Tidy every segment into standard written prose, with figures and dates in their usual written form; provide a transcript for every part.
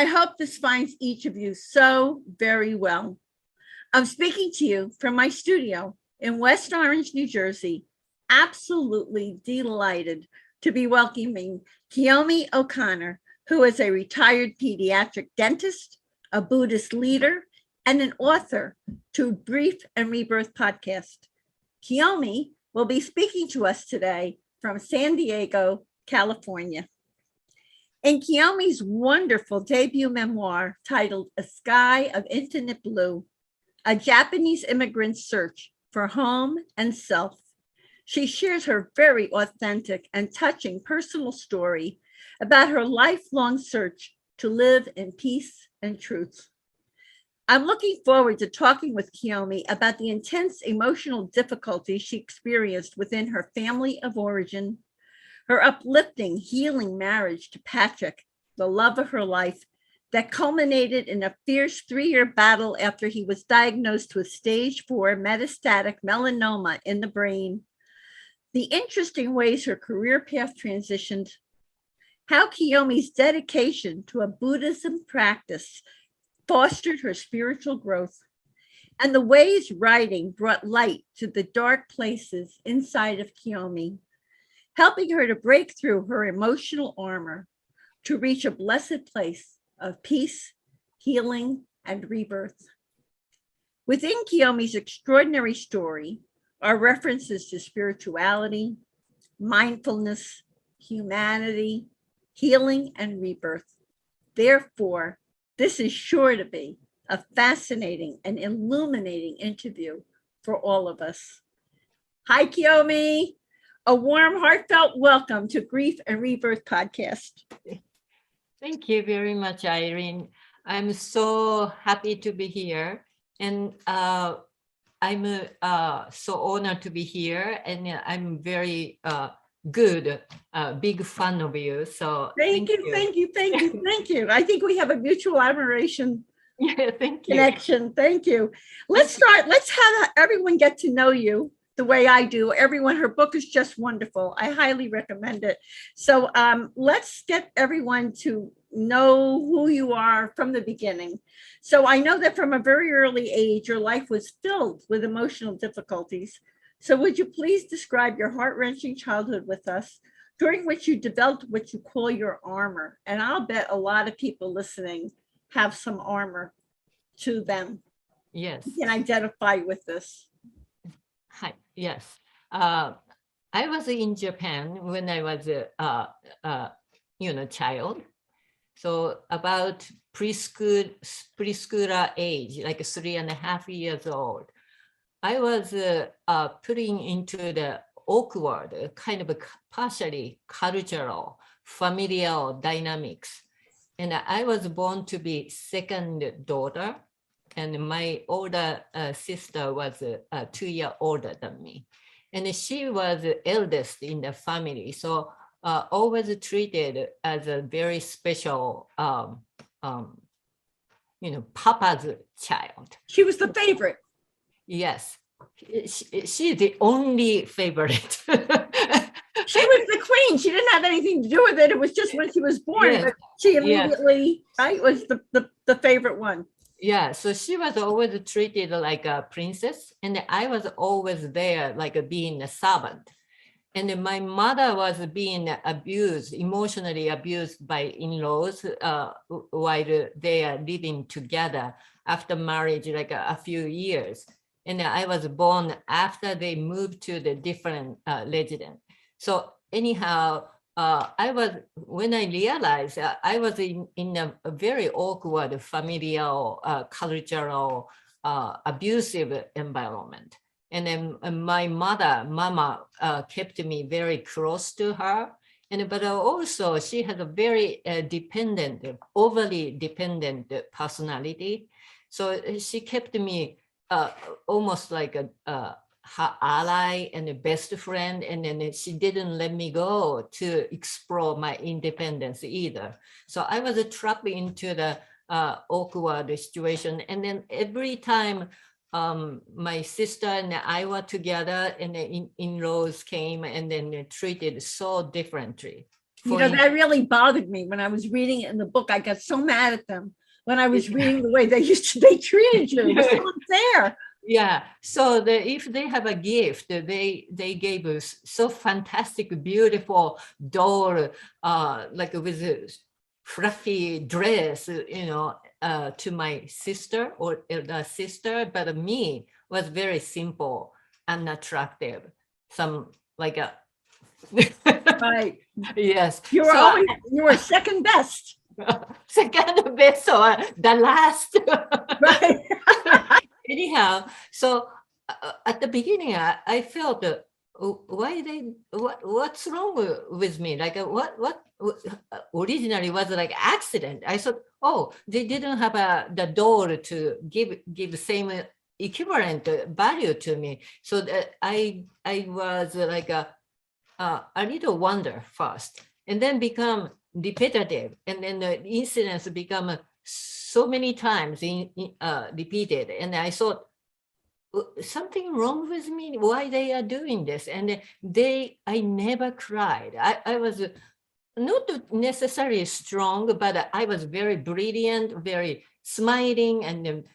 I hope this finds each of you so very well. I'm speaking to you from my studio in West Orange, New Jersey, absolutely delighted to be welcoming Kyomi O'Connor, who is a retired pediatric dentist, a Buddhist leader, and an author to Grief and Rebirth podcast. Kyomi will be speaking to us today from San Diego, California. In Kyomi's wonderful debut memoir titled A Sky of Infinite Blue, a Japanese immigrant's search for home and self, she shares her very authentic and touching personal story about her lifelong search to live in peace and truth. I'm looking forward to talking with Kyomi about the intense emotional difficulties she experienced within her family of origin, her uplifting, healing marriage to Patrick, the love of her life, that culminated in a fierce 3-year battle after he was diagnosed with stage 4 metastatic melanoma in the brain, the interesting ways her career path transitioned, how Kyomi's dedication to a Buddhism practice fostered her spiritual growth, and the ways writing brought light to the dark places inside of Kyomi, helping her to break through her emotional armor to reach a blessed place of peace, healing, and rebirth. Within Kyomi's extraordinary story are references to spirituality, mindfulness, humanity, healing, and rebirth. Therefore, this is sure to be a fascinating and illuminating interview for all of us. Hi, Kyomi. A warm, heartfelt welcome to Grief and Rebirth podcast. Thank you very much, Irene. I'm so happy to be here. And I'm so honored to be here. And I'm very big fan of you. So thank you. I think we have a mutual admiration connection. Thank you. Let's have everyone get to know you the way I do. Everyone, her book is just wonderful. I highly recommend it. So let's get everyone to know who you are from the beginning. So I know that from a very early age, your life was filled with emotional difficulties. So would you please describe your heart-wrenching childhood with us, during which you developed what you call your armor? And I'll bet a lot of people listening have some armor to them. Yes. You can identify with this. Hi. Yes. I was in Japan when I was a child. So about preschooler age, like 3.5 years old, I was putting into the awkward, kind of partially cultural, familial dynamics. And I was born to be second daughter, and my older sister was 2 years older than me. And she was the eldest in the family. So always treated as a very special, papa's child. She was the favorite. Yes, she's the only favorite. She was the queen. She didn't have anything to do with it. It was just when she was born, yes. But she immediately was the favorite one. Yeah, so she was always treated like a princess, and I was always there like being a servant. And my mother was being abused, emotionally abused by in-laws while they are living together after marriage, like a few years. And I was born after they moved to the different residence. So anyhow, when I realized I was in a very awkward familial, cultural, abusive environment. And then my mama kept me very close to her. But also she has a very overly dependent personality. So she kept me almost like her ally and a best friend, and then she didn't let me go to explore my independence either. So I was trapped into the awkward situation. And then every time my sister and I were together, and the in-laws came, and then treated so differently. You know, that really bothered me when I was reading it in the book. I got so mad at them when I was reading the way they treated you. It was so unfair. Yeah. So if they have a gift, they gave us so fantastic, beautiful doll, like with a fluffy dress, to my sister or the sister, but me was very simple, unattractive. Some like a Right. yes. You were second best. Second best or the last. Right. Anyhow, so at the beginning, I felt what's wrong with me? Like what originally was like accident. I thought, oh, they didn't have the door to give the same equivalent value to me. So that I was like a little wonder first, and then become repetitive, and then the incidents become so many times repeated, and I thought something wrong with me, why they are doing this. And I never cried. I was not necessarily strong, but I was very brilliant, very smiling, and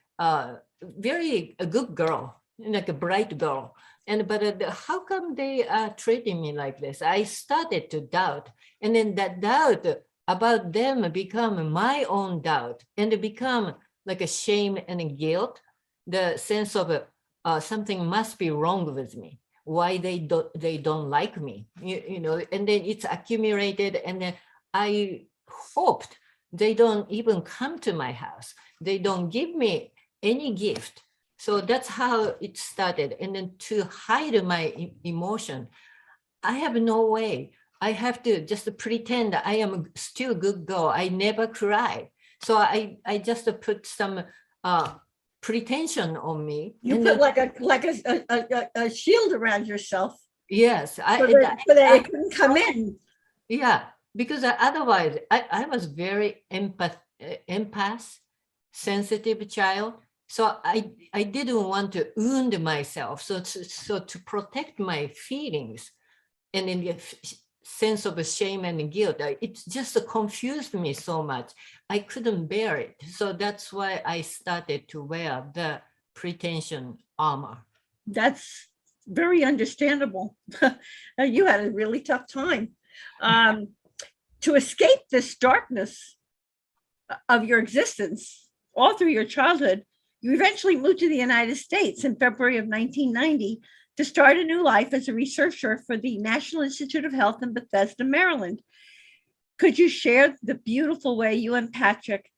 very a good girl, like a bright girl. But how come they are treating me like this? I started to doubt, and then that doubt about them become my own doubt, and it become like a shame and guilt, the sense of something must be wrong with me. Why they don't like me, and then it's accumulated, and then I hoped they don't even come to my house. They don't give me any gift. So that's how it started. And then to hide my emotion, I have no way. I have to just pretend I am still a good girl. I never cry. So I just put some pretension on me. You put like a shield around yourself. Yes. So that it couldn't come in. Yeah, because otherwise I was very empath, sensitive child. So I didn't want to wound myself. So to protect my feelings, and in the sense of shame and guilt, it just confused me so much. I couldn't bear it. So that's why I started to wear the pretension armor. That's very understandable. You had a really tough time. To escape this darkness of your existence all through your childhood, you eventually moved to the United States in February of 1990 to start a new life as a researcher for the National Institute of Health in Bethesda, Maryland. Could you share the beautiful way you and Patrick,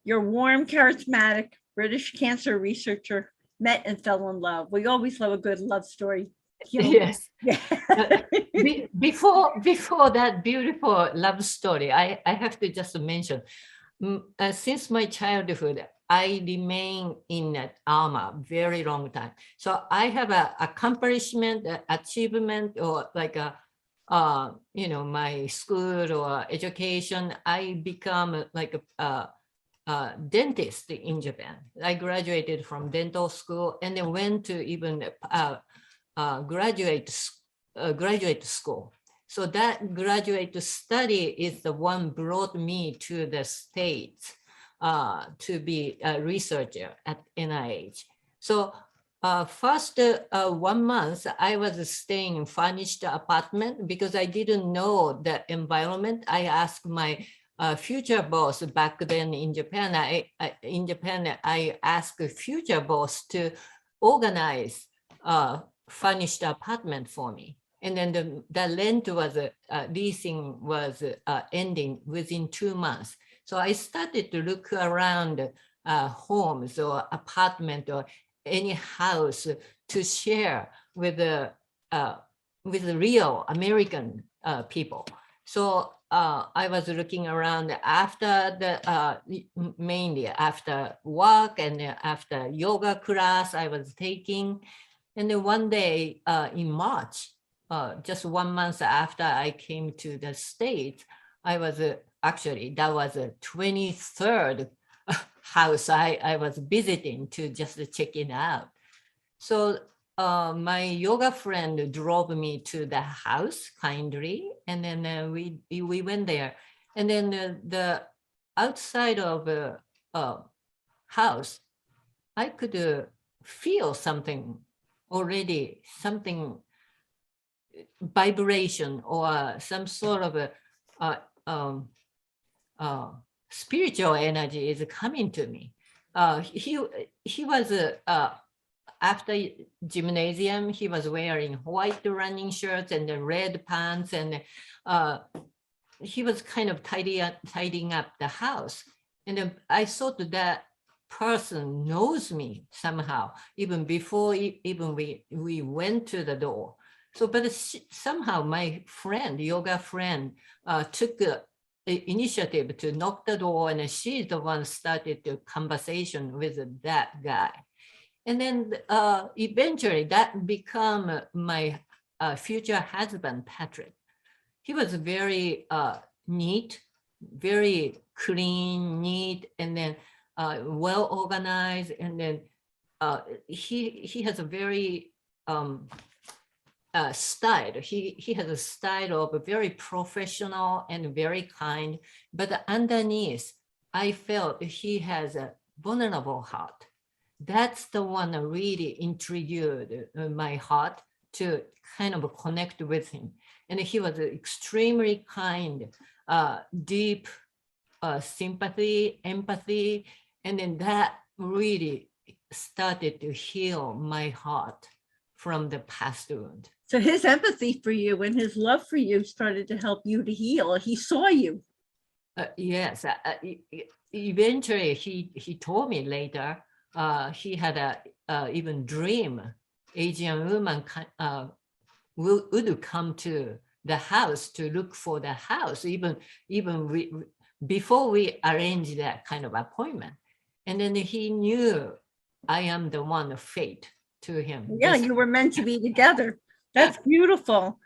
your warm, charismatic British cancer researcher, met and fell in love? We always love a good love story. Yes. Yeah. Before that beautiful love story, I have to just mention, since my childhood, I remain in that armor very long time. So I have a accomplishment, achievement, or like my school or education. I become like a dentist in Japan. I graduated from dental school and then went to even graduate school. So that graduate study is the one brought me to the States to be a researcher at NIH. So first 1 month, I was staying in furnished apartment because I didn't know the environment. I asked my future boss back then in Japan. I asked future boss to organize furnished apartment for me. And then the rent was, leasing was ending within 2 months. So I started to look around homes or apartment or any house to share with the real American people. So I was looking around after mainly after work and after yoga class I was taking. And then one day in March, just 1 month after I came to the States, I was actually, that was a 23rd house I was visiting to just check it out. So my yoga friend drove me to the house kindly, and then we went there, and then the outside of the house, I could feel something already, something vibration or some sort of a spiritual energy is coming to me. He was after gymnasium, he was wearing white running shirts and the red pants, and he was kind of tidying up the house. And then I thought that person knows me somehow, even before even we went to the door. So, but somehow my friend, yoga friend, took the initiative to knock the door, and she's the one started the conversation with that guy. And then eventually that became my future husband, Patrick. He was very neat, very clean, neat, and then well organized. And then he has a very style. He has a style of a very professional and very kind, but underneath, I felt he has a vulnerable heart. That's the one that really intrigued my heart to kind of connect with him. And he was extremely kind, deep sympathy, empathy, and then that really started to heal my heart from the past wound. So his empathy for you and his love for you started to help you to heal. He saw you. Yes. Eventually, he told me later, he had a even dream Asian woman would come to the house to look for the house, even before we arranged that kind of appointment. And then he knew I am the one of fate to him. Yeah, you were meant to be together. That's beautiful.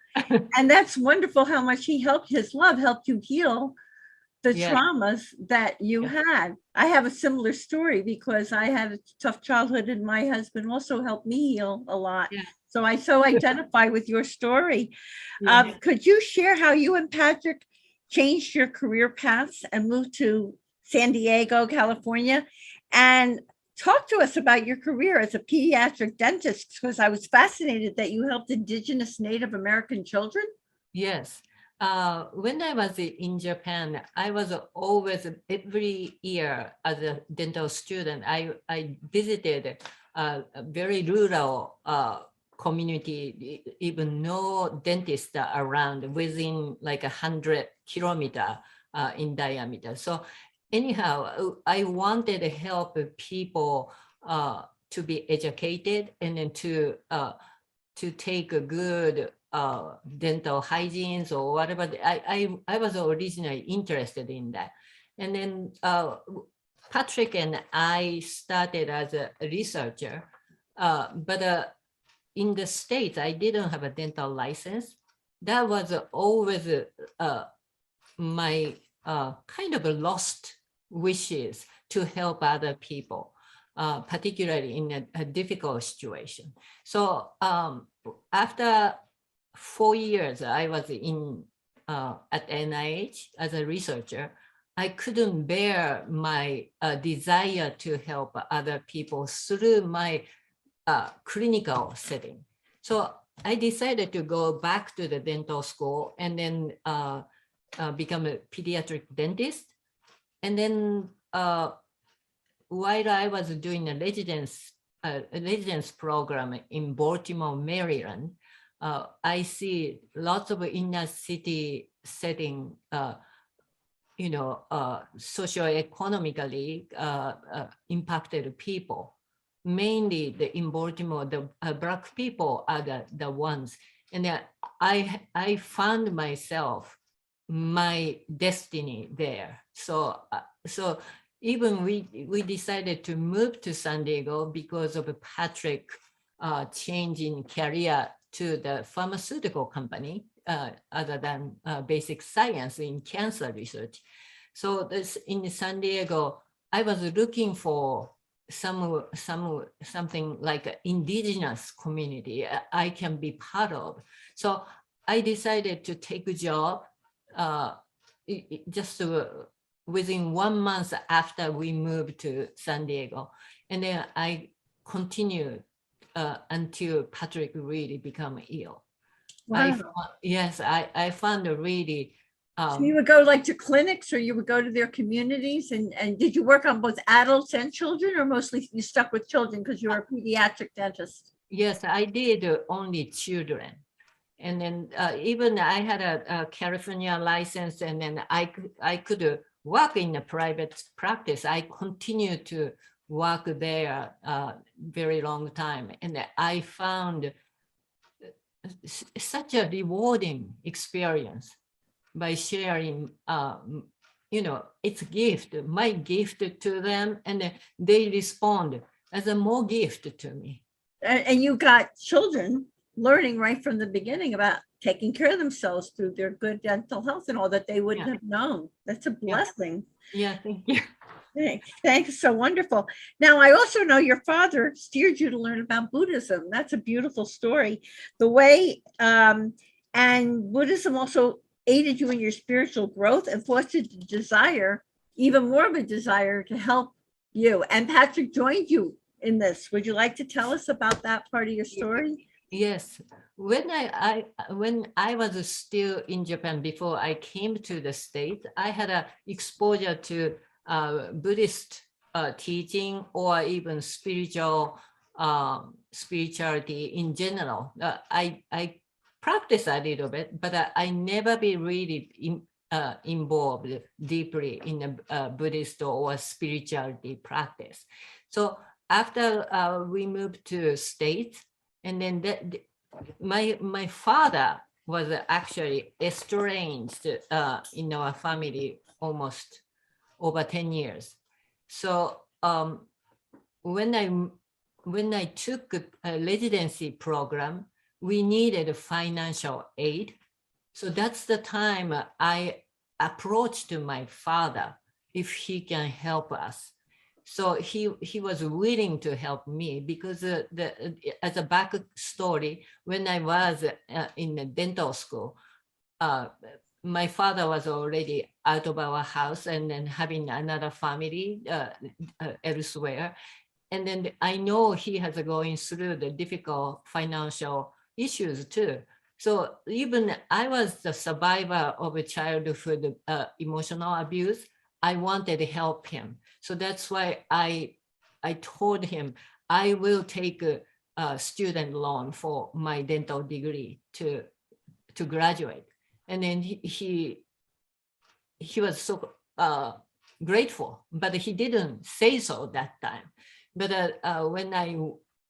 And that's wonderful how much he helped, his love helped you heal the traumas that you had. I have a similar story because I had a tough childhood and my husband also helped me heal a lot. So I so identify with your story. Could you share how you and Patrick changed your career paths and moved to San Diego, California? And talk to us about your career as a pediatric dentist, because I was fascinated that you helped Indigenous Native American children. Yes. When I was in Japan, I was always, every year as a dental student, I visited a very rural community, even no dentist around, within like 100 kilometers in diameter. So anyhow, I wanted to help people to be educated and then to take a good dental hygienes or whatever. I was originally interested in that. And then Patrick and I started as a researcher, but in the States, I didn't have a dental license. That was always my kind of a lost wishes to help other people, particularly in a difficult situation. So after 4 years, I was in at NIH as a researcher. I couldn't bear my desire to help other people through my clinical setting. So I decided to go back to the dental school and then become a pediatric dentist. And then while I was doing a residence program in Baltimore, Maryland, I see lots of inner city setting, socioeconomically impacted people. Mainly in Baltimore, the Black people are the ones. And I found myself, my destiny there. So even we decided to move to San Diego because of Patrick changing career to the pharmaceutical company other than basic science in cancer research. So in San Diego, I was looking for something like an indigenous community I can be part of. So I decided to take a job just within 1 month after we moved to San Diego. And then I continued until Patrick really became ill. Wow. I found a really So you would go like to clinics, or you would go to their communities, and did you work on both adults and children, or mostly you stuck with children because you were a pediatric dentist? yes, I did only children. And then even I had a California license, and then I could work in a private practice. I continued to work there very long time, and I found such a rewarding experience by sharing, it's gift, my gift to them, and they respond as a more gift to me. And you got children learning right from the beginning about taking care of themselves through their good dental health and all that they wouldn't have known. That's a blessing. Yeah, thank you. Thanks. So wonderful. Now, I also know your father steered you to learn about Buddhism. That's a beautiful story. The way, and Buddhism also aided you in your spiritual growth and fostered the desire, even more of a desire to help you. And Patrick joined you in this. Would you like to tell us about that part of your story? Yes. When I was still in Japan before I came to the States, I had a exposure to Buddhist teaching, or even spirituality in general. I practice a little bit, but I never be really involved deeply in a Buddhist or spirituality practice. So after we moved to States, and then my father was actually estranged in our family almost over 10 years. So when I took a residency program, we needed financial aid. So that's the time I approached my father if he can help us. So he was willing to help me because as a backstory, when I was in the dental school, my father was already out of our house and then having another family elsewhere. And then I know he has going through the difficult financial issues too. So even I was the survivor of a childhood emotional abuse. I wanted to help him. So that's why I told him I will take a student loan for my dental degree to graduate. And then he was so grateful, but he didn't say so that time. But when I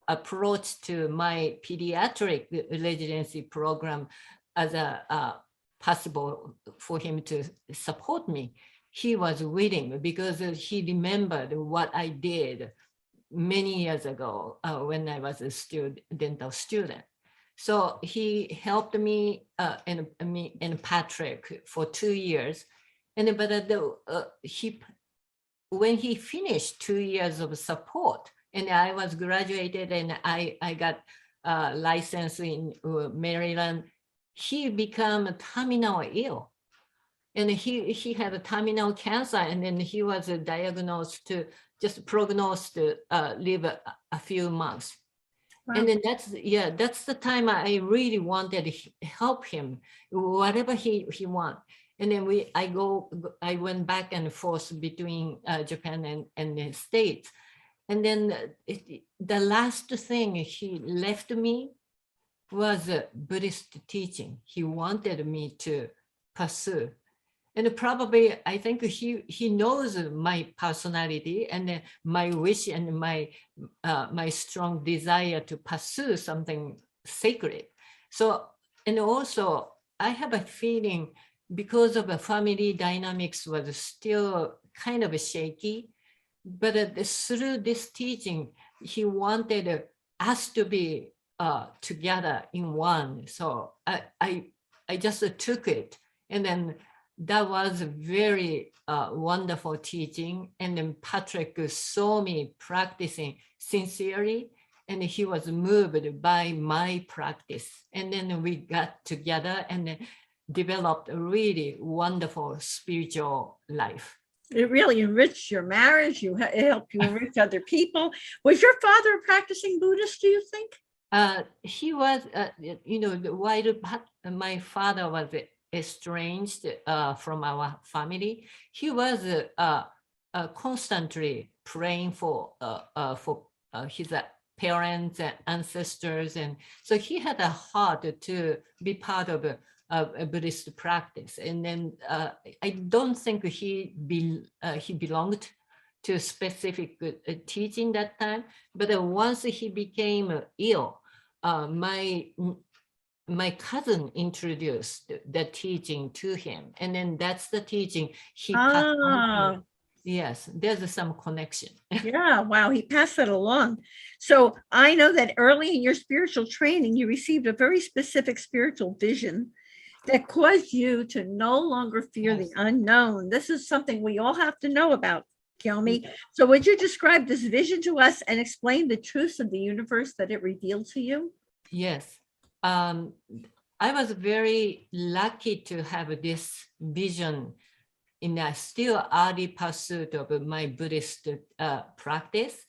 approached to my pediatric residency program as a possible for him to support me, he was willing because he remembered what I did many years ago when I was a dental student. So he helped me and Patrick for 2 years. And when he finished 2 years of support, and I was graduated and I got a license in Maryland, he became terminal ill. And he had a terminal cancer, and then he was diagnosed to prognosed to live a few months. Wow. And then that's the time I really wanted to help him, whatever he want. And then I went back and forth between Japan and the States. And then the last thing he left me was Buddhist teaching. He wanted me to pursue. And probably, I think he knows my personality and my wish and my strong desire to pursue something sacred. So, and also I have a feeling because of the family dynamics was still kind of shaky, but through this teaching, he wanted us to be together in one. So I just took it. And then that was very wonderful teaching. And then Patrick saw me practicing sincerely, and he was moved by my practice. And then we got together and then developed a really wonderful spiritual life. It really enriched your marriage. It helped you enrich other people. Was your father a practicing Buddhist, do you think? He was, while my father was estranged from our family, he was constantly praying for his parents and ancestors, and so he had a heart to be part of a Buddhist practice. And then I don't think he belonged to a specific teaching that time, but once he became ill, my cousin introduced the teaching to him, and then that's the teaching he passed on to. Yes, there's some connection. Yeah, wow, he passed that along. So I know that early in your spiritual training, you received a very specific spiritual vision that caused you to no longer fear the unknown. This is something we all have to know about, Kyomi. So would you describe this vision to us and explain the truths of the universe that it revealed to you? Yes. I was very lucky to have this vision in a still early pursuit of my Buddhist practice.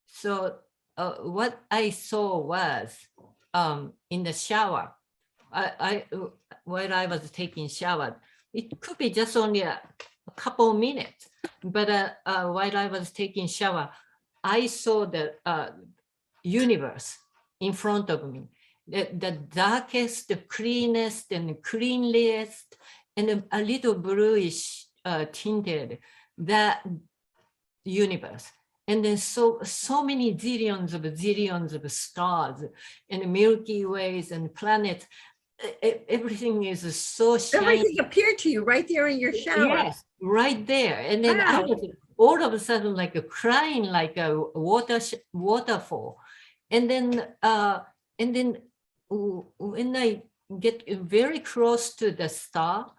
So what I saw was in the shower, while I was taking shower, it could be just only a couple minutes, but while I was taking shower, I saw the universe in front of me, the darkest, the cleanest and cleanliest, and a little bluish tinted, that universe. And then so many zillions of stars and Milky Ways and planets. Everything is so shiny. Everything appeared to you right there in your shower. Yes, right there. And then I was all of a sudden like crying like a waterfall. And then when I get very close to the star,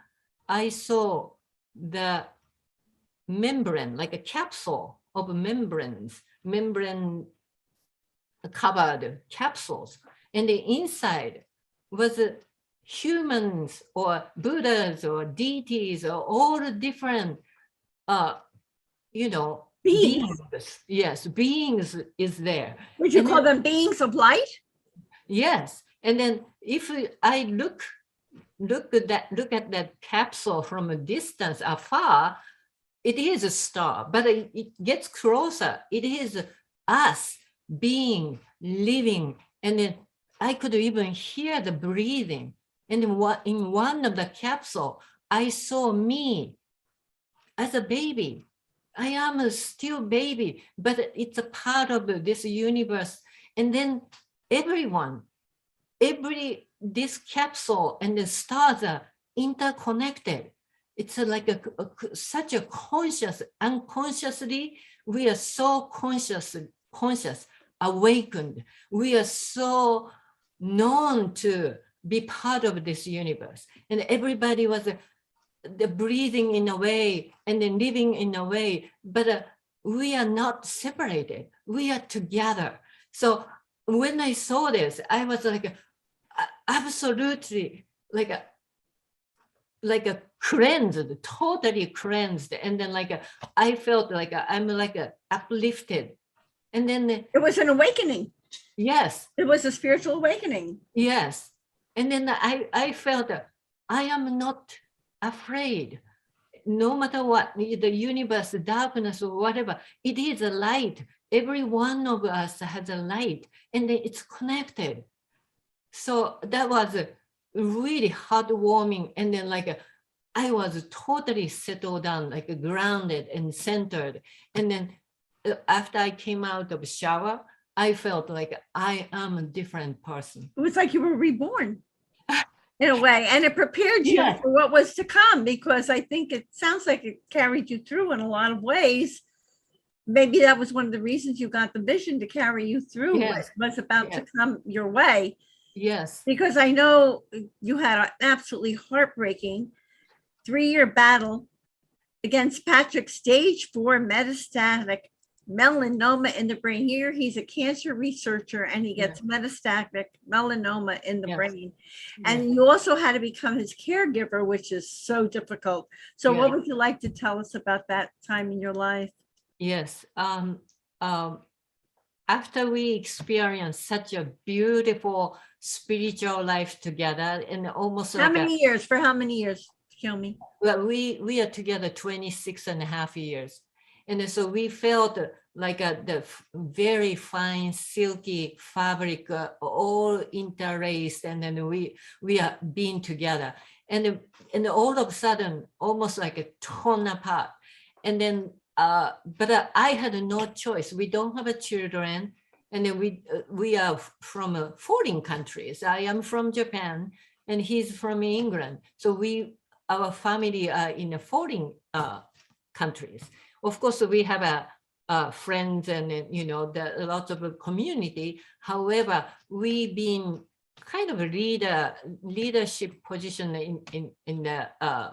I saw the membrane, like a capsule of membrane covered capsules. And the inside was humans or Buddhas or deities or all the different, beings. Yes, beings is there. Would you call them beings of light? Yes. And then if I look at that capsule from a distance afar, it is a star, but it gets closer. It is us being living, and then I could even hear the breathing. And in one of the capsule, I saw me as a baby. I am still baby, but it's a part of this universe. And then this capsule and the stars are interconnected. It's like such a conscious, unconsciously, we are so conscious, awakened. We are so known to be part of this universe. And everybody was the breathing in a way and then living in a way, but we are not separated. We are together. So when I saw this, I was like, absolutely like a cleansed, totally cleansed. And then I felt like I'm uplifted. And then it was an awakening. Yes. It was a spiritual awakening. Yes. And then I felt that I am not afraid. No matter what, the universe, the darkness or whatever, it is a light. Every one of us has a light and it's connected. So that was really heartwarming. And then I was totally settled down, grounded and centered. And then after I came out of the shower, I felt like I am a different person. It was like you were reborn in a way, and it prepared you for what was to come, because I think it sounds like it carried you through in a lot of ways. Maybe that was one of the reasons you got the vision to carry you through what's about to come your way. Yes. Because I know you had an absolutely heartbreaking 3-year battle against Patrick's stage 4 metastatic melanoma in the brain. Here, he's a cancer researcher and he gets metastatic melanoma in the brain. And you also had to become his caregiver, which is so difficult. So what would you like to tell us about that time in your life? Yes. After we experienced such a beautiful spiritual life together, and almost how many years? For how many years, Kyomi? Well, we are together 26 and a half years. And so we felt like the very fine, silky fabric, all interlaced, and then we are being together. And all of a sudden, almost like a torn apart. And then, but I had no choice. We don't have children. And then we are from foreign countries. I am from Japan, and he's from England. So our family are in foreign countries. Of course, we have friends and a lot of a community. However, we've been kind of a leadership position in the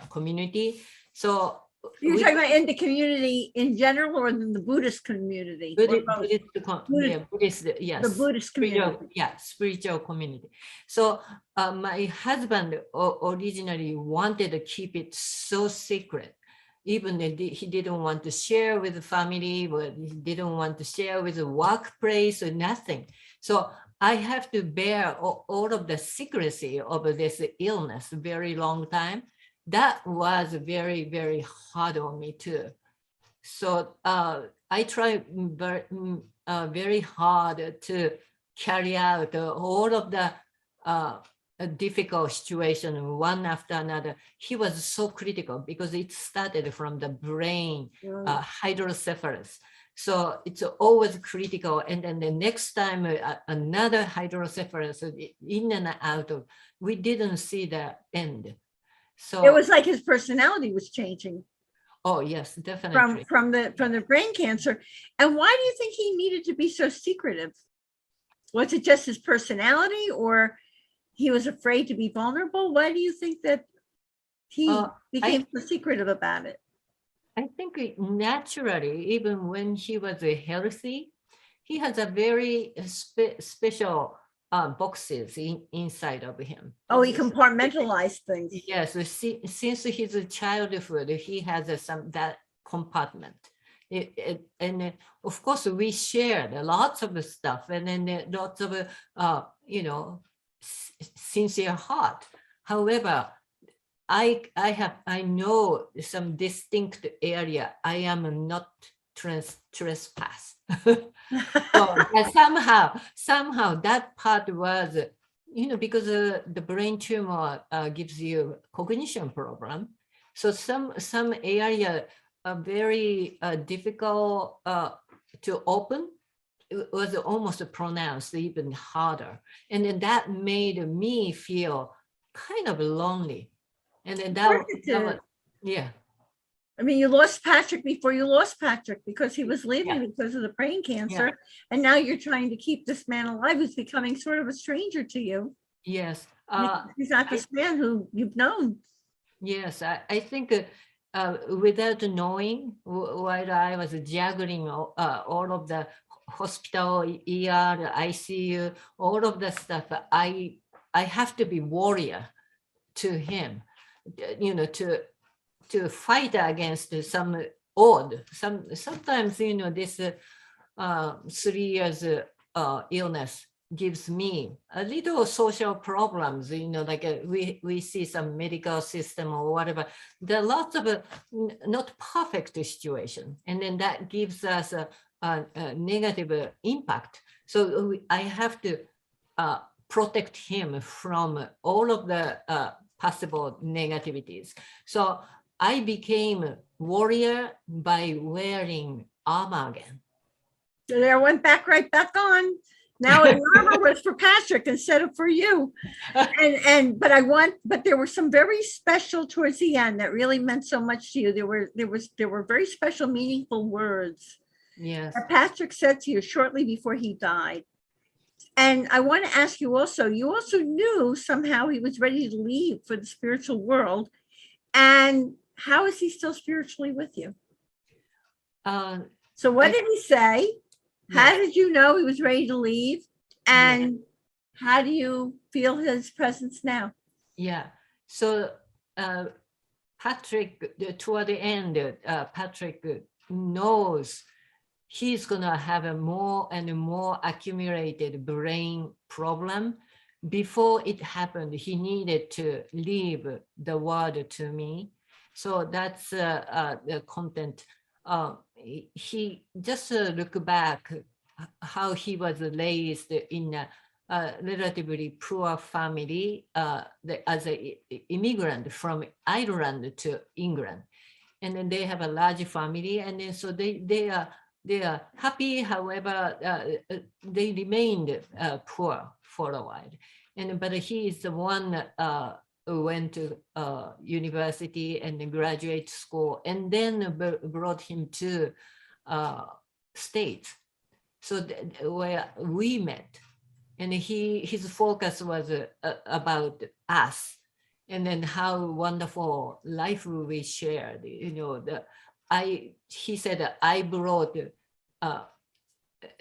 community. So you're talking about in the community in general, or in the Buddhist community? Buddhist, yes. The Buddhist community. Spiritual community. So my husband originally wanted to keep it so secret. Even he didn't want to share with the family, but he didn't want to share with the workplace or nothing. So I have to bear all of the secrecy of this illness very long time. That was very, very hard on me too. So I tried very hard to carry out all of the a difficult situation one after another. He was so critical because it started from the brain hydrocephalus. So it's always critical. And then the next time another hydrocephalus in and out of, we didn't see the end. So it was like his personality was changing. Oh yes, definitely. From the brain cancer. And why do you think he needed to be so secretive? Was it just his personality, or he was afraid to be vulnerable? Why do you think that he became so secretive about it? I think naturally, even when he was healthy, he has a very special boxes inside of him. Oh, he compartmentalized things. Yes, since his childhood, he has that compartment. And of course, we shared lots of stuff, and then lots of sincere heart. However, I know some distinct area I am not trespass. So somehow that part was, because the brain tumor gives you cognition problem. So some area are very difficult to open. It was almost pronounced even harder. And then that made me feel kind of lonely. And then that was, yeah. I mean, you lost Patrick before you lost Patrick because he was leaving because of the brain cancer. Yeah. And now you're trying to keep this man alive who's becoming sort of a stranger to you. Yes. He's not this man who you've known. Yes, I think without knowing, while I was juggling all of the hospital, ER, ICU, all of the stuff, I have to be warrior to him, to fight against some odd, sometimes, this 3 years illness gives me a little social problems, like we see some medical system or whatever. There are lots of not perfect situation. And then that gives us a negative impact. So I have to protect him from all of the possible negativities. So I became a warrior by wearing armor again. So there went right back on. Now the armor was for Patrick instead of for you. But there were some very special towards the end that really meant so much to you. There were very special, meaningful words. Yes. That Patrick said to you shortly before he died. And I want to ask you also knew somehow he was ready to leave for the spiritual world. And how is he still spiritually with you? Uh, So what I- did he say? How yeah, did you know he was ready to leave? And how do you feel his presence now? yeah. So Patrick, toward the end, Patrick knows he's gonna have a more and more accumulated brain problem. Before it happened, he needed to leave the world to me. So that's the content. He just look back how he was raised in a relatively poor family as an immigrant from Ireland to England. And then they have a large family, and then so they are happy. However, they remained poor for a while. And but he is the one who went to university and then graduate school, and then brought him to States. So where we met, and his focus was about us, and then how wonderful life we shared. You know, he said I brought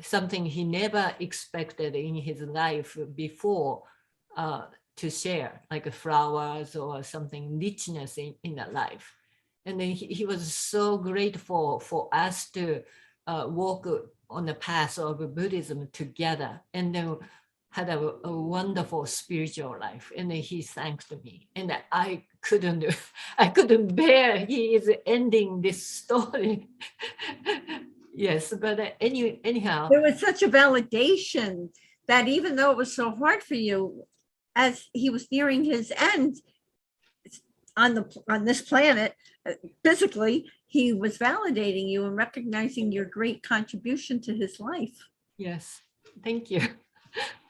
something he never expected in his life before to share, like flowers or something, richness in the life. And then he was so grateful for us to walk on the path of Buddhism together, and then had a wonderful spiritual life. And then he thanked me, and I couldn't bear he is ending this story. Yes, but anyhow, There was such a validation that even though it was so hard for you, as he was nearing his end on this planet, physically, he was validating you and recognizing your great contribution to his life. yes, thank you.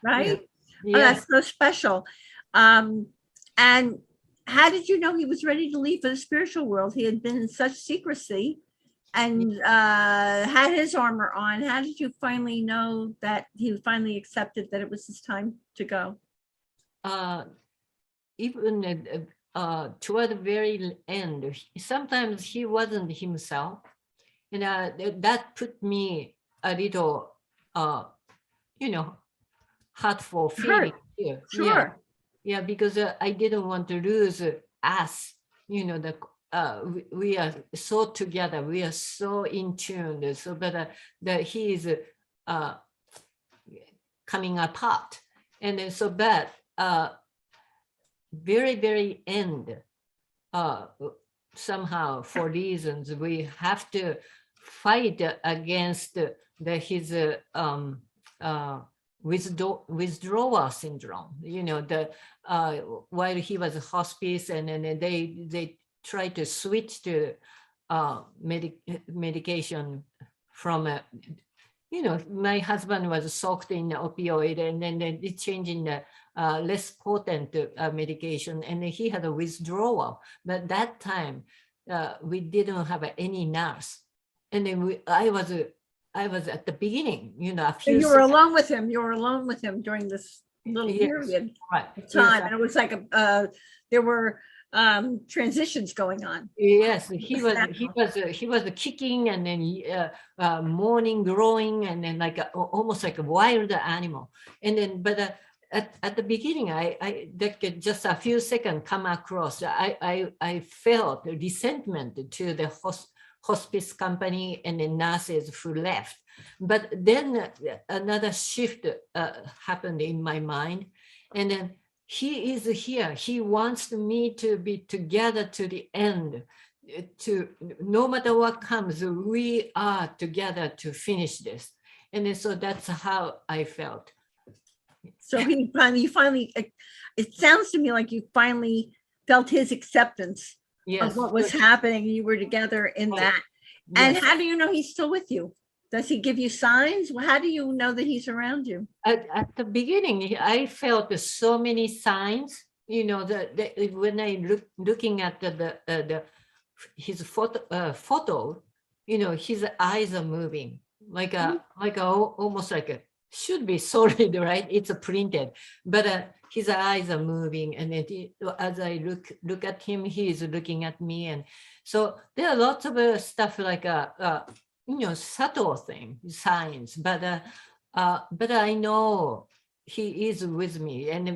Right? Yeah. Oh, that's so special. And how did you know he was ready to leave for the spiritual world? He had been in such secrecy and had his armor on. How did you finally know that he finally accepted that it was his time to go? Even toward the very end, sometimes he wasn't himself, and that put me a little, hurtful feeling. Hurt. Sure. Yeah, because I didn't want to lose us. We are so together, we are so in tune. So, but that he is coming apart, and then so bad. Very, very end, somehow for reasons we have to fight against his withdrawal syndrome. While he was hospice, and then they tried to switch to medication from my husband was soaked in opioid, and then they changing the less potent medication, and he had a withdrawal. But that time we didn't have any nurse, and then I was at the beginning, a few. You were alone with him. You were alone with him during this little period of time, and it was like there were transitions going on. Yes, he was kicking, and then mourning, growing, and then like almost like a wild animal. And then, but at the beginning, I just a few seconds come across. I felt resentment to the hospice company and the nurses who left. But then another shift happened in my mind, and then he is here. He wants me to be together to the end. To no matter what comes, we are together to finish this. And then, so that's how I felt. So you finally, it sounds to me like you finally felt his acceptance of what was happening. You were together in that. And how do you know he's still with you? Does he give you signs? How do you know that he's around you? At the beginning, I felt so many signs. When I looking at his photo, his eyes are moving like almost like should be solid, right? It's a printed, but his eyes are moving, and as I look at him, he is looking at me, and so there are lots of stuff like subtle signs, but I know he is with me, and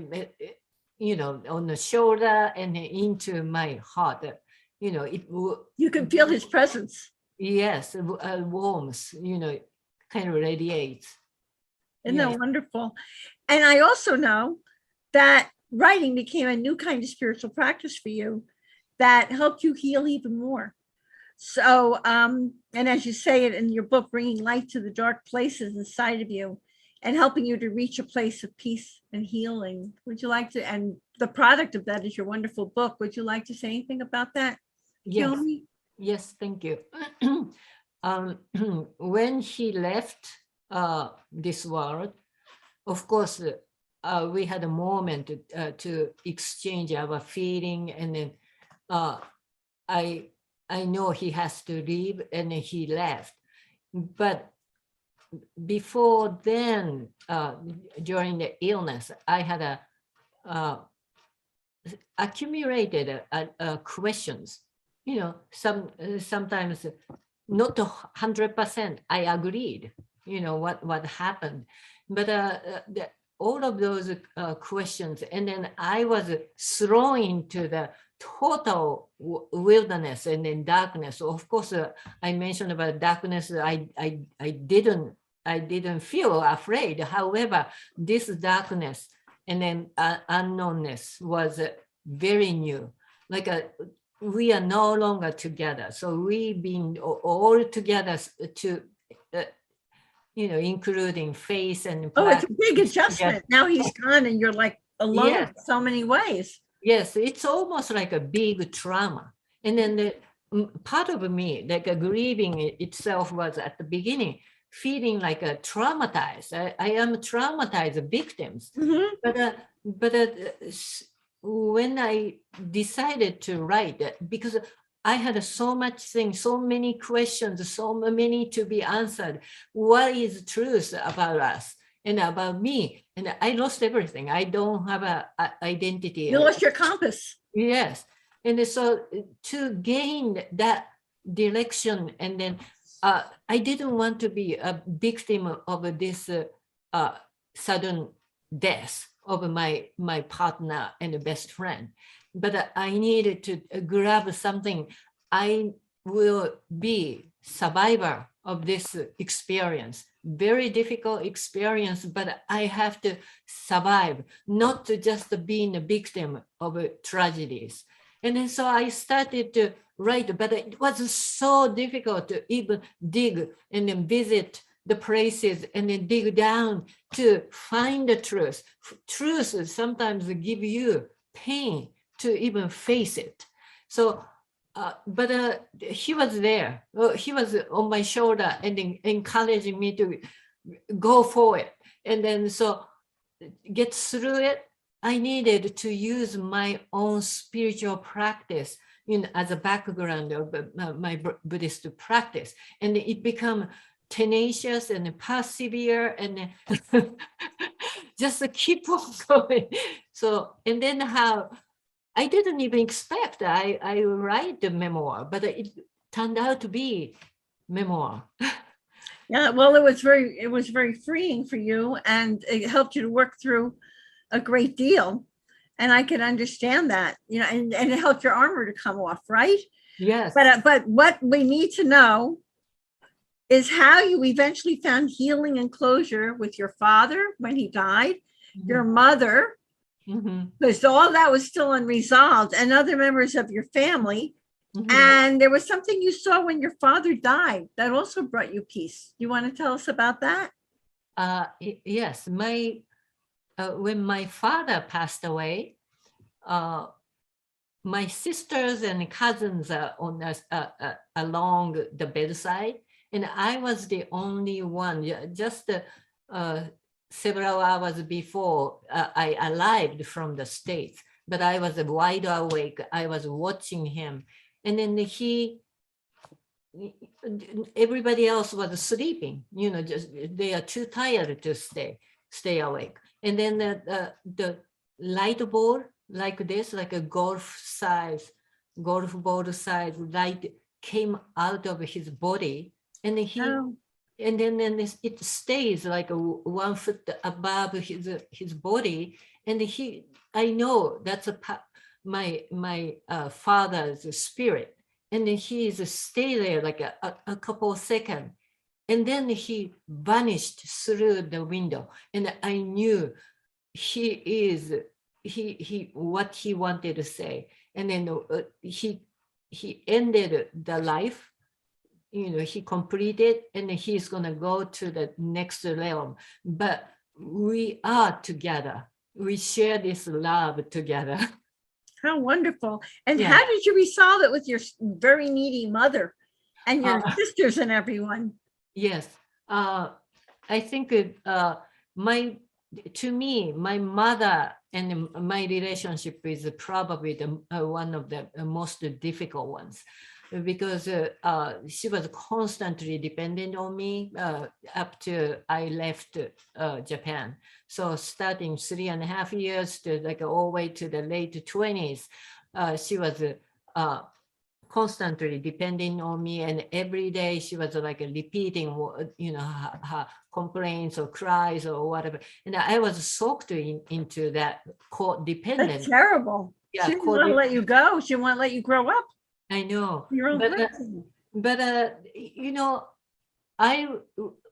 on the shoulder and into my heart. You can feel his presence. Yes, warmth, kind of radiates. Isn't that wonderful? And I also know that writing became a new kind of spiritual practice for you that helped you heal even more. So, and as you say it in your book, bringing light to the dark places inside of you and helping you to reach a place of peace and healing. Would you like to, and the product of that is your wonderful book. Would you like to say anything about that? Yes. Kyomi? Yes, thank you. When he left this world, of course, we had a moment to exchange our feeling, and then I know he has to leave, and then he left. But before then, during the illness, I had accumulated questions. Sometimes not 100%. I agreed. What happened, but all of those questions, and then I was thrown into the total wilderness and then darkness. Of course, I mentioned about darkness. I didn't feel afraid. However, this darkness and then unknownness was very new. Like we are no longer together. So we've been all together to, including face and. Oh, it's a big adjustment. Now he's gone and you're like alone in so many ways. Yes, it's almost like a big trauma. And then the part of me, like grieving itself, was at the beginning feeling like a traumatized. I am traumatized victims. Mm-hmm. But when I decided to write, because I had so much things, so many questions, so many to be answered. What is truth about us and about me? And I lost everything. I don't have an identity. You lost your compass. Yes. And so to gain that direction, and then I didn't want to be a victim of this sudden death of my partner and best friend. But I needed to grab something. I will be survivor of this experience, very difficult experience, but I have to survive, not to just being a victim of tragedies. And then so I started to write, but it was so difficult to even dig and then visit the places and then dig down to find the truth. Truth sometimes give you pain to even face it. So, but he was there. He was on my shoulder and then encouraging me to go for it. And then so get through it. I needed to use my own spiritual practice as a background of my Buddhist practice. And it became tenacious and persevere and just keep on going. So, and then how I didn't even expect I write the memoir, but it turned out to be memoir. Yeah, well, it was very freeing for you, and it helped you to work through a great deal. And I can understand that, and it helped your armor to come off, right? Yes. But what we need to know is how you eventually found healing and closure with your father when he died, your mother, because all that was still unresolved, and other members of your family. And there was something you saw when your father died that also brought you peace. You want to tell us about that? Yes, when my father passed away, my sisters and cousins are on along the bedside, and I was the only one. Just several hours before I arrived from the States, but I was wide awake. I was watching him, and then he everybody else was sleeping, just they are too tired to stay awake. And then the light ball like this, like a golf ball size light came out of his body, and Oh, then it stays like 1 foot above his body, and I know that's my father's spirit, and then he is stay there like a couple of seconds, and then he vanished through the window, and I knew he what he wanted to say, and then he ended the life, he completed, and he's going to go to the next realm. But we are together. We share this love together. how wonderful. And Yeah. how did you resolve it with your very needy mother and your Uh, sisters and everyone? Yes. I think to me, my mother and my relationship is probably one of the most difficult ones, because she was constantly dependent on me up to I left Japan. So starting 3.5 years to like all the way to the late 20s, she was constantly depending on me, and every day she was like repeating her complaints or cries or whatever, and I was soaked into that That's codependent. terrible. Yeah, She didn't want to let you go. She didn't want to let you grow up I know, your own but person. I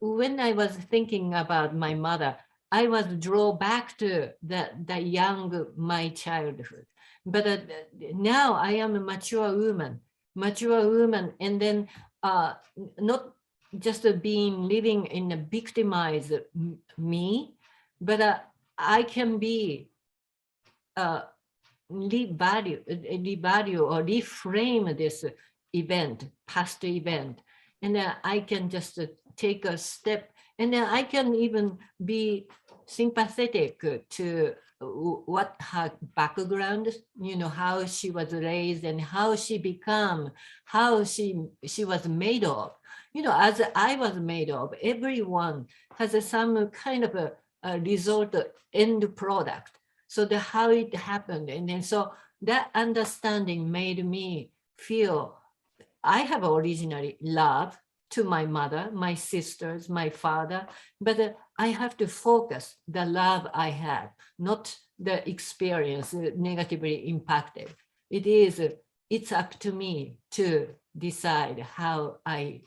when I was thinking about my mother, I was drawn back to the young my childhood. But now I am a mature woman, and then not just being living in a victimized me, but I can be revalue or reframe this past event, and then I can just take a step, and then I can even be sympathetic to what her background, how she was raised and how she become, how she was made of. As I was made of, everyone has some kind of a result end product. So how it happened, and then so that understanding made me feel I have originally love to my mother, my sisters, my father, but I have to focus the love I have, not the experience negatively impacted. It's up to me to decide how I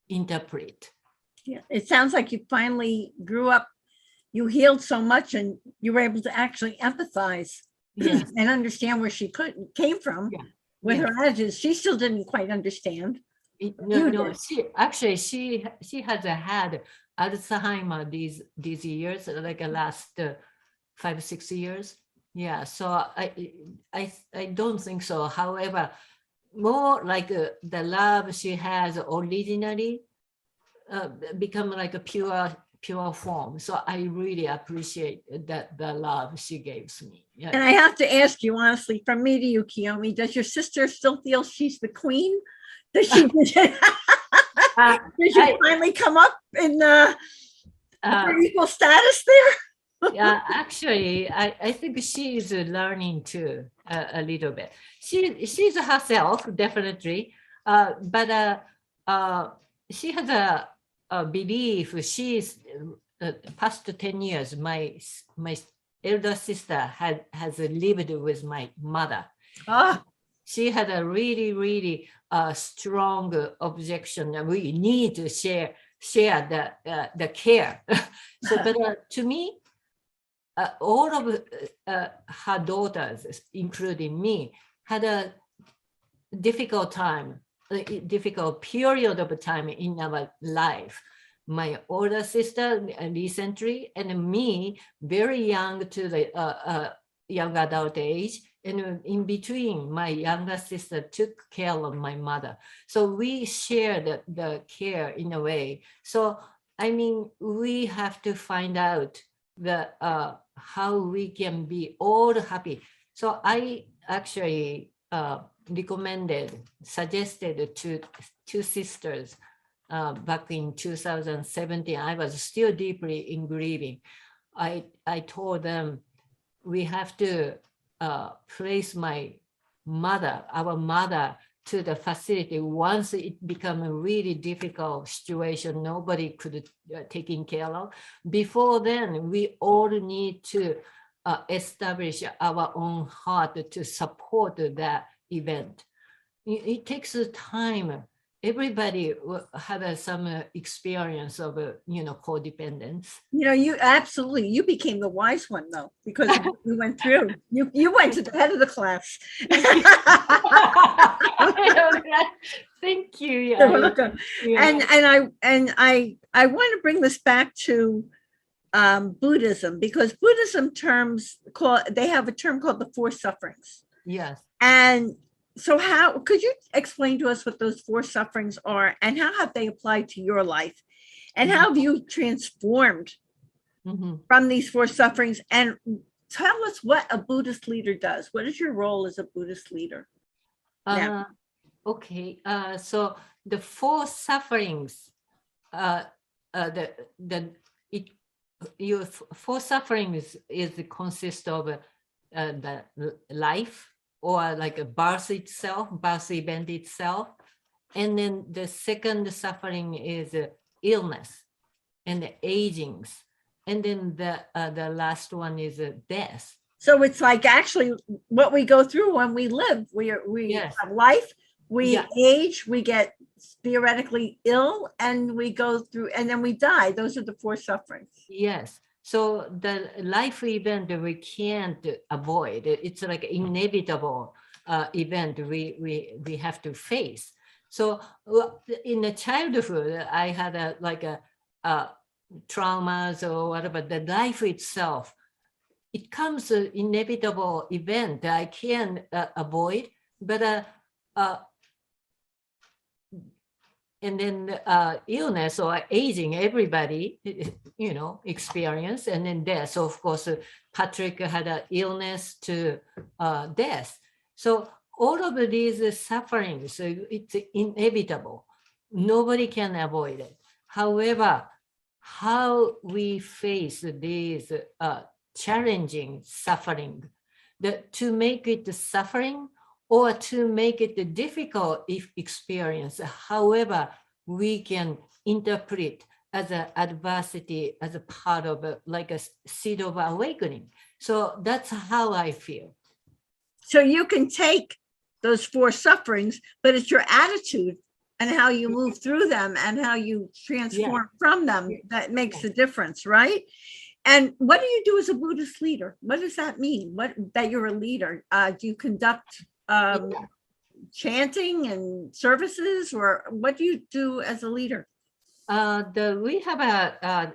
interpret. Yeah, it sounds like you finally grew up. You healed so much, and you were able to actually empathize Yes. and understand where she came from Yeah. with Yes. her attitudes. She still didn't quite understand. No, You no. did. She has had Alzheimer these years, like the last 5-6 years. Yeah. So I don't think so. However, more like the love she has originally become like a pure form. So I really appreciate that the love she gives me. Yeah. And I have to ask you honestly, from me to you, Kyomi, does your sister still feel she's the queen? Does she? Uh, Did you I, finally come up in uh, equal status there? Yeah, actually, I think she is learning too a little bit. She's herself definitely, but she has a belief. She's past 10 years. My elder sister has lived with my mother. Ah, She had a really strong objection, and we need to share the care. So, but to me, all of her daughters, including me, had a difficult time, a difficult period of time in our life. My older sister recently, and me, very young to the young adult age. And in between, my younger sister took care of my mother. So we shared the care in a way. So, I mean, we have to find out how we can be all happy. So I actually suggested to two sisters back in 2017. I was still deeply in grieving. I told them, we have to place our mother to the facility once it become a really difficult situation, nobody could taking care of. Before then, we all need to establish our own heart to support that event. It takes time. Everybody had some experience of, codependence. You absolutely, you became the wise one though, because you went through, you went to the head of the class. Thank you. You're welcome. And I want to bring this back to Buddhism, because Buddhism they have a term called the four sufferings. Yes. And so how could you explain to us what those four sufferings are, and how have they applied to your life, and how have you transformed from these four sufferings? And tell us what a Buddhist leader does. What is your role as a Buddhist leader? Okay. So the four sufferings, four sufferings consist of the life, or like a birth event itself. And then the second suffering is illness and the agings. And then the last one is death. So it's like actually what we go through when we live. We Yes. have life, we age, we get theoretically ill, and we go through, and then we die. Those are the four sufferings. Yes. So the life event we can't avoid. It's like inevitable event we have to face. So in the childhood, I had traumas or whatever. The life itself, it comes an inevitable event I can't avoid. But and then illness or aging, everybody, experience, and then death. So of course, Patrick had an illness to death. So all of these sufferings, it's inevitable. Nobody can avoid it. However, how we face these challenging suffering, to make it suffering, or to make it a difficult experience, however, we can interpret as an adversity, as a part of like a seed of awakening. So that's how I feel. So you can take those four sufferings, but it's your attitude and how you move through them and how you transform from them that makes the difference, right? And what do you do as a Buddhist leader? What does that mean? That you're a leader? Do you conduct chanting and services, or what do you do as a leader? We have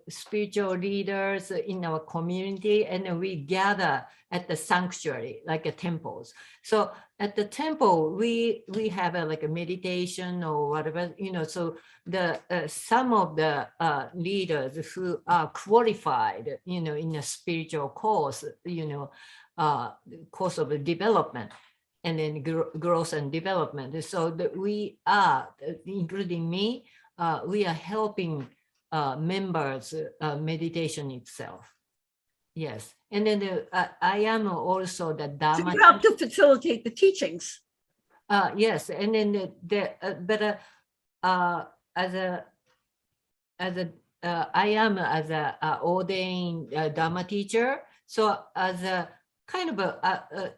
spiritual leaders in our community, and we gather at the sanctuary, like temples. So at the temple, we have like a meditation or whatever, so the some of the leaders who are qualified, in a spiritual course, course of development, and then growth and development. So that we are, including me, we are helping members meditation itself. Yes, and then I am also the Dharma. So you help to facilitate the teachings. Yes, and then I am as a ordained Dharma teacher. So as a kind of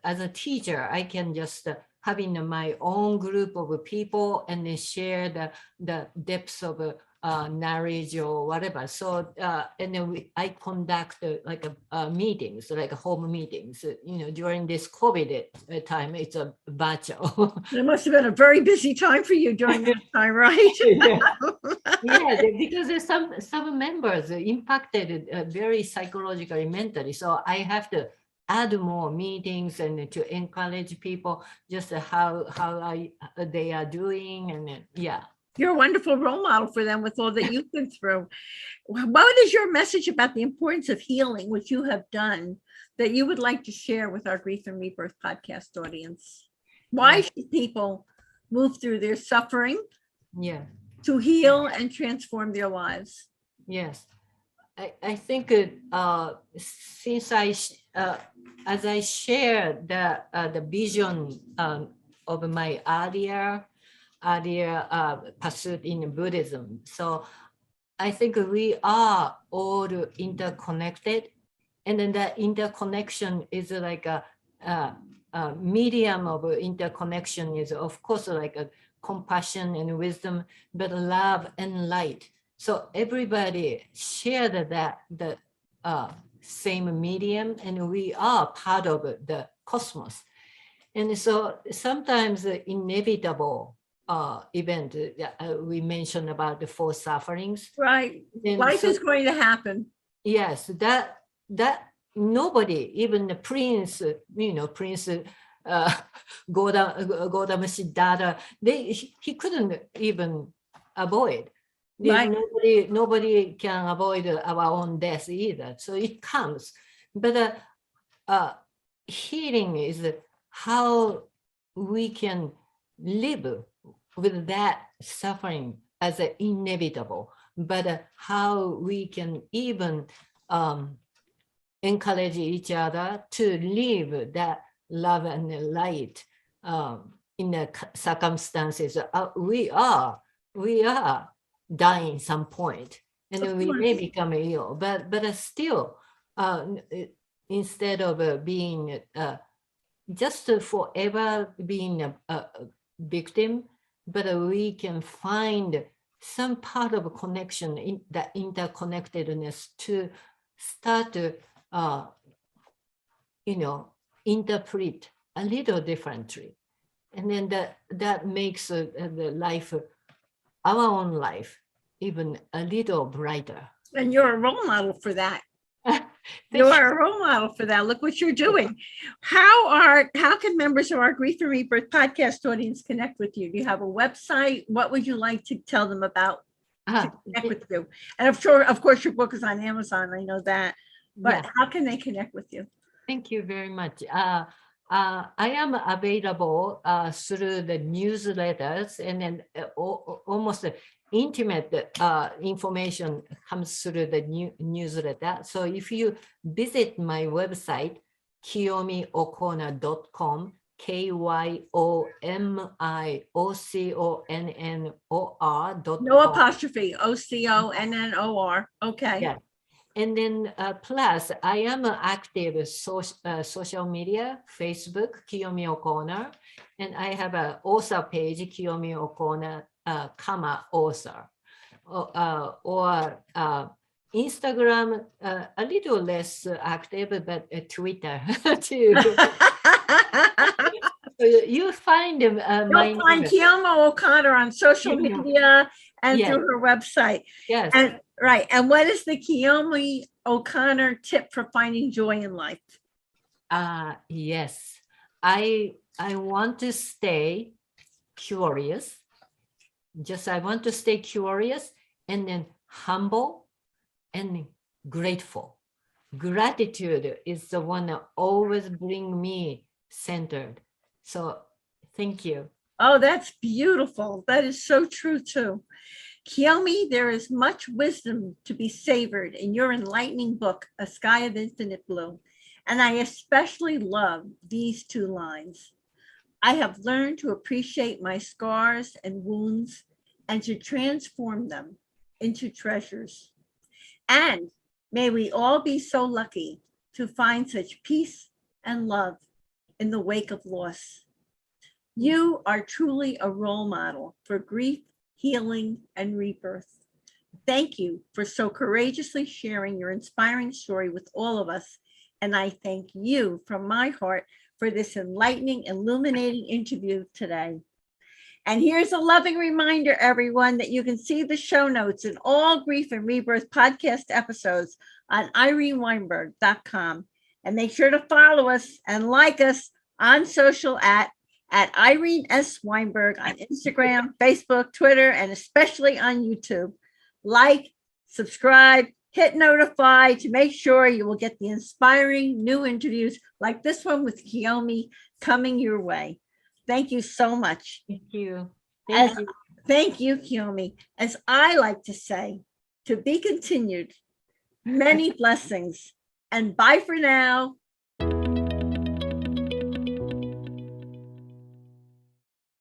as a teacher, I can just having my own group of people and then share the depths of knowledge or whatever. So and then I conduct like meetings, like home meetings. During this COVID time, it's a virtual. It must have been a very busy time for you during this time, right? Yeah, because there's some members impacted very psychologically, mentally. So I have to add more meetings and to encourage people just how they are doing, and You're a wonderful role model for them with all that you've been through. What is your message about the importance of healing, which you have done, that you would like to share with our Grief and Rebirth podcast audience? Why should people move through their suffering to heal and transform their lives? Yes. I think since as I shared the vision of my earlier pursuit in Buddhism, so I think we are all interconnected, and then that interconnection is like a medium of interconnection is of course like a compassion and wisdom, but love and light. So everybody shared the same medium, and we are part of the cosmos. And so sometimes the inevitable event we mentioned about the four sufferings. Right. And life is going to happen. Yes, that nobody, even the prince, Prince Gautama Siddhartha, he couldn't even avoid. Right. Nobody can avoid our own death either. So it comes. But healing is how we can live with that suffering as inevitable, but how we can even encourage each other to live that love and light in the circumstances. We are dying some point, and we may become ill, but still, instead of being just forever being a victim, but we can find some part of a connection in that interconnectedness to start to interpret a little differently, and then that makes the life, our own life, even a little brighter. And you're a role model for that. You are a role model for that. Look what you're doing. How can members of our Grief and Rebirth podcast audience connect with you? Do you have a website? What would you like to tell them about to connect with you? And of course, your book is on Amazon. I know that. But how can they connect with you? Thank you very much. I am available through the newsletters, and then almost intimate information comes through the newsletter. So if you visit my website, KyomiO'Connor.com, KYOMIOCONNOR.com. No apostrophe, OCONNOR. Okay. Yeah. And then plus, I am active social media, Facebook, Kyomi O'Connor, and I have an author page, Kyomi O'Connor, author, or Instagram, a little less active, but Twitter too. You find You'll find Kyomi O'Connor on social media and through her website. Yes. And right. And what is the Kyomi O'Connor tip for finding joy in life? Yes. I want to stay curious. I want to stay curious, and then humble and grateful. Gratitude is the one that always brings me centered. So thank you. Oh, that's beautiful. That is so true too. Kyomi, there is much wisdom to be savored in your enlightening book, A Sky of Infinite Blue. And I especially love these two lines. I have learned to appreciate my scars and wounds and to transform them into treasures. And may we all be so lucky to find such peace and love in the wake of loss. You are truly a role model for grief, healing, and rebirth. Thank you for so courageously sharing your inspiring story with all of us. And I thank you from my heart for this enlightening, illuminating interview today. And here's a loving reminder, everyone, that you can see the show notes and all Grief and Rebirth podcast episodes on ireneweinberg.com. And make sure to follow us and like us on social at at Irene S. Weinberg on Instagram, Facebook, Twitter, and especially on YouTube. Like, subscribe, hit notify to make sure you will get the inspiring new interviews like this one with Kyomi coming your way. Thank you so much. Thank you. Thank you, Kyomi. As I like to say, to be continued. Many blessings, and bye for now.